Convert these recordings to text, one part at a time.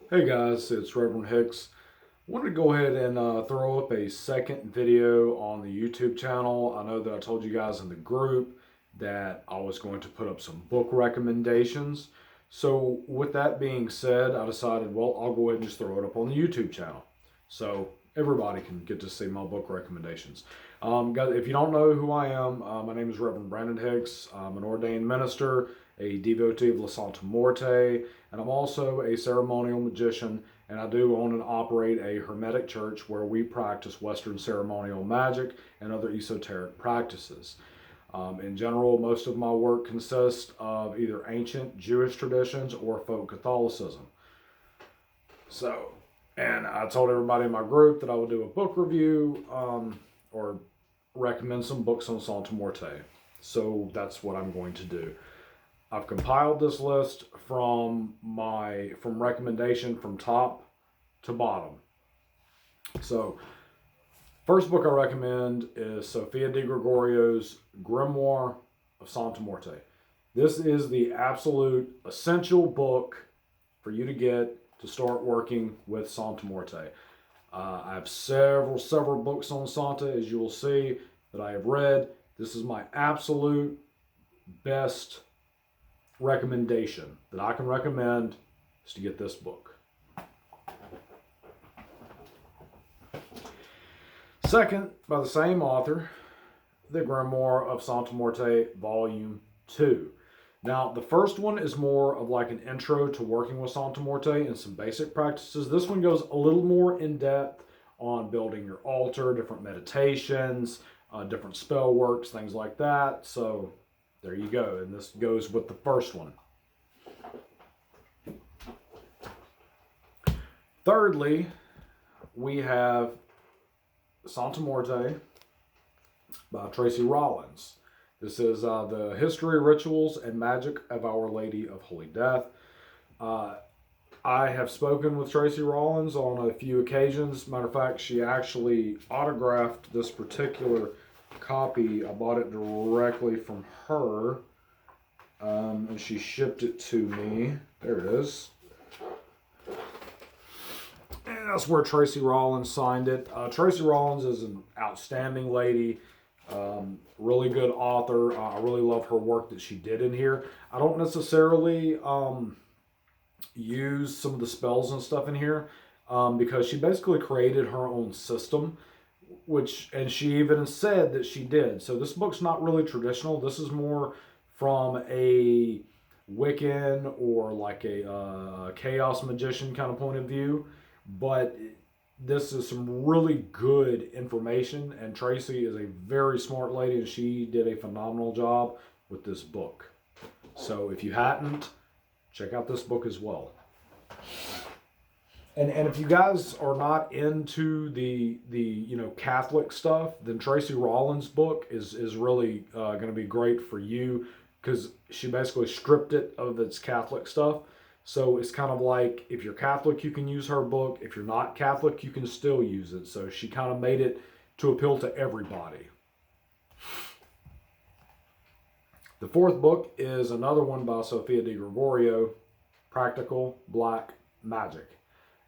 Hey guys, it's Reverend Hicks. Wanted to go ahead and throw up a second video on the YouTube channel. I know that I told you guys in the group that I was going to put up some book recommendations. So with that being said, I decided, well, I'll go ahead and just throw it up on the YouTube channel. So everybody can get to see my book recommendations. Guys, if you don't know who I am, my name is Reverend Brandon Hicks. I'm an ordained minister, a devotee of Santa Muerte, and I'm also a ceremonial magician, and I do own and operate a hermetic church where we practice Western ceremonial magic and other esoteric practices. In general, most of my work consists of either ancient Jewish traditions or folk Catholicism. So, and I told everybody in my group that I would do a book review or recommend some books on Santa Muerte. So that's what I'm going to do. I've compiled this list from recommendation from top to bottom. So, first book I recommend is Sofia di Gregorio's Grimoire of Santa Muerte. This is the absolute essential book for you to get to start working with Santa Muerte. I have several books on Santa, as you will see, that I have read. This is my absolute best recommendation that I can recommend is to get this book. Second, by the same author, The Grimoire of Santa Muerte, Volume 2. Now, the first one is more of like an intro to working with Santa Muerte and some basic practices. This one goes a little more in depth on building your altar, different meditations, different spell works, things like that. So there you go. And this goes with the first one. Thirdly, we have Santa Muerte by Tracy Rollins. This is the History, Rituals, and Magic of Our Lady of Holy Death. I have spoken with Tracy Rollins on a few occasions. Matter of fact, she actually autographed this particular copy. I bought it directly from her, and she shipped it to me. There it is. And that's where Tracy Rollins signed it. Tracy Rollins is an outstanding lady. Really good author. I really love her work that she did in here. I don't necessarily use some of the spells and stuff in here because she basically created her own system, and she even said that she did. So this book's not really traditional. This is more from a Wiccan or like a chaos magician kind of point of view, but this is some really good information, and Tracy is a very smart lady, and she did a phenomenal job with this book. So if you hadn't, check out this book as well. And if you guys are not into the Catholic stuff, then Tracy Rollins' book is really going to be great for you because she basically stripped it of its Catholic stuff. So it's kind of like if you're Catholic, you can use her book. If you're not Catholic, you can still use it. So she kind of made it to appeal to everybody. The fourth book is another one by Sofia di Gregorio, Practical Black Magic.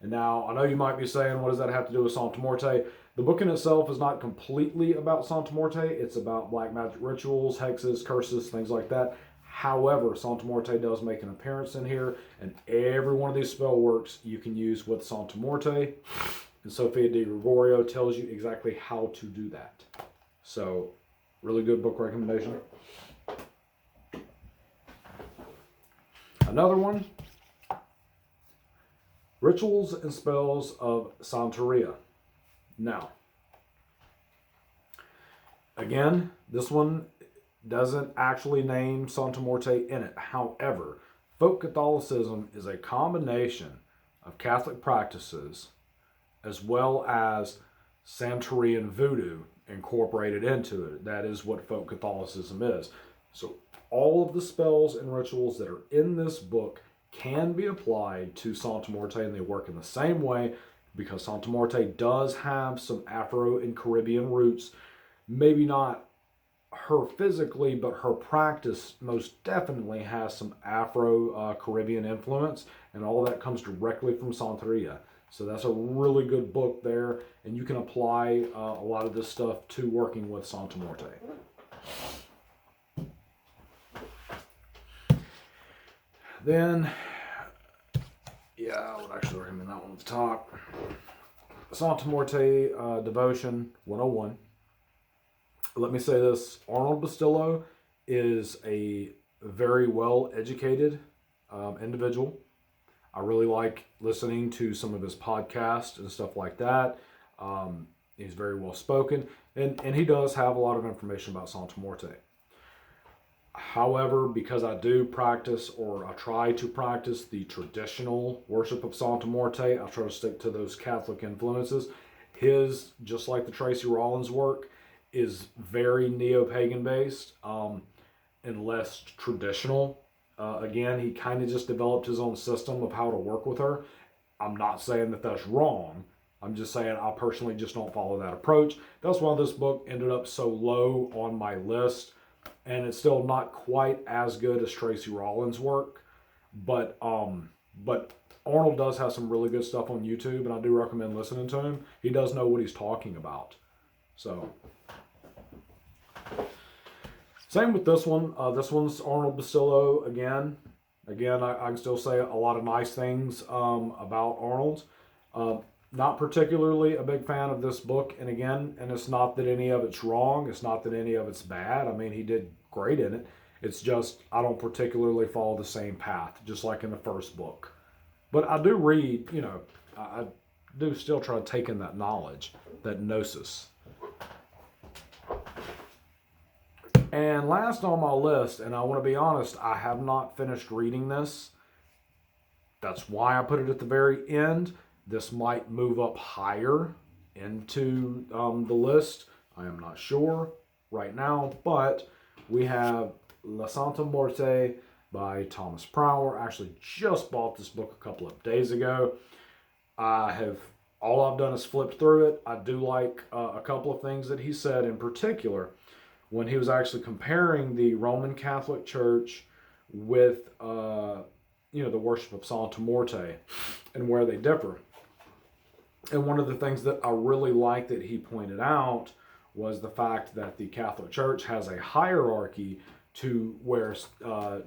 And now, I know you might be saying, what does that have to do with Santa Muerte? The book in itself is not completely about Santa Muerte. It's about black magic rituals, hexes, curses, things like that. However, Santa Muerte does make an appearance in here, and every one of these spell works you can use with Santa Muerte. And Sofia di Gregorio tells you exactly how to do that. So, really good book recommendation. Another one, Rituals and Spells of Santeria. Now, again, this one doesn't actually name Santa Muerte in it. However, folk Catholicism is a combination of Catholic practices as well as Santerian voodoo incorporated into it. That is what folk Catholicism is. So all of the spells and rituals that are in this book can be applied to Santa Muerte, and they work in the same way because Santa Muerte does have some Afro and Caribbean roots. Maybe not her physically, but her practice most definitely has some Afro-Caribbean influence, and all of that comes directly from Santeria. So that's a really good book there, and you can apply a lot of this stuff to working with Santa Muerte. Then, yeah, I would actually recommend that one at the top. Santa Muerte Devotion 101. Let me say this, Arnold Bustillo is a very well educated individual. I really like listening to some of his podcasts and stuff like that. He's very well spoken, and he does have a lot of information about Santa Muerte. However, because I do practice, or I try to practice, the traditional worship of Santa Muerte, I try to stick to those Catholic influences. His, just like the Tracy Rollins work, is very neo-pagan based and less traditional. Again, he kind of just developed his own system of how to work with her. I'm not saying that that's wrong. I'm just saying I personally just don't follow that approach. That's why this book ended up so low on my list, and it's still not quite as good as Tracy Rollins' work. But Arnold does have some really good stuff on YouTube, and I do recommend listening to him. He does know what he's talking about. So, same with this one. This one's Arnold Bustillo again. Again, I can still say a lot of nice things about Arnold. Not particularly a big fan of this book, and again, and it's not that any of it's wrong. It's not that any of it's bad. I mean, he did great in it. It's just I don't particularly follow the same path, just like in the first book. But I do read, I do still try to take in that knowledge, that gnosis. And last on my list, and I want to be honest, I have not finished reading this. That's why I put it at the very end. This might move up higher into the list. I am not sure right now, but we have La Santa Muerte by Thomas Prower. I actually just bought this book a couple of days ago. All I've done is flipped through it. I do like a couple of things that he said, in particular when he was actually comparing the Roman Catholic Church with the worship of Santa Muerte and where they differ. And one of the things that I really like that he pointed out was the fact that the Catholic Church has a hierarchy to where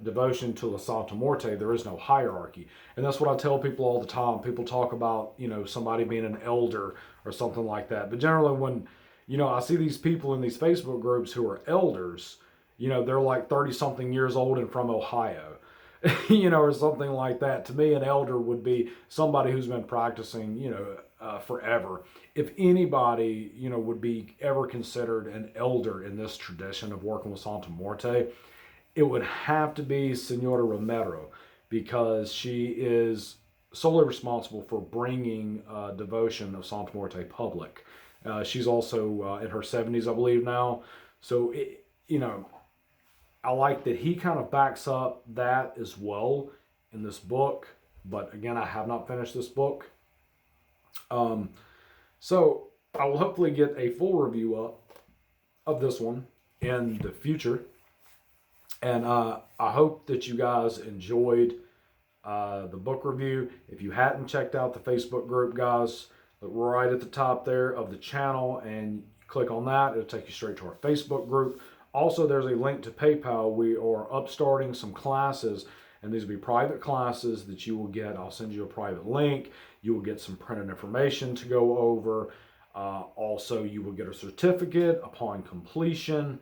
devotion to La Santa Muerte, there is no hierarchy. And that's what I tell people all the time. People talk about, somebody being an elder or something like that. But generally when, I see these people in these Facebook groups who are elders, they're like 30-something years old and from Ohio, or something like that. To me, an elder would be somebody who's been practicing, forever. If anybody, would be ever considered an elder in this tradition of working with Santa Muerte, it would have to be Senora Romero, because she is solely responsible for bringing devotion of Santa Muerte public. She's also in her 70s, I believe now. So, I like that he kind of backs up that as well in this book. But again, I have not finished this book. So I will hopefully get a full review up of this one in the future. And I hope that you guys enjoyed the book review. If you hadn't checked out the Facebook group, guys, look right at the top there of the channel and click on that. It'll take you straight to our Facebook group. Also, there's a link to PayPal. We are upstarting some classes, and these will be private classes that you will get. I'll send you a private link. You will get some printed information to go over. Also, you will get a certificate upon completion,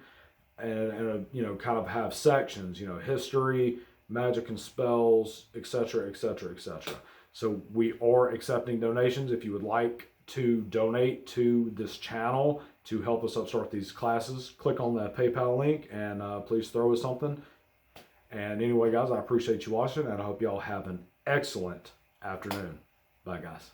and kind of have sections, history, magic and spells, etc., etc., etc. So we are accepting donations. If you would like to donate to this channel to help us upstart these classes, click on that PayPal link and please throw us something. And anyway, guys, I appreciate you watching, and I hope y'all have an excellent afternoon. Bye, guys.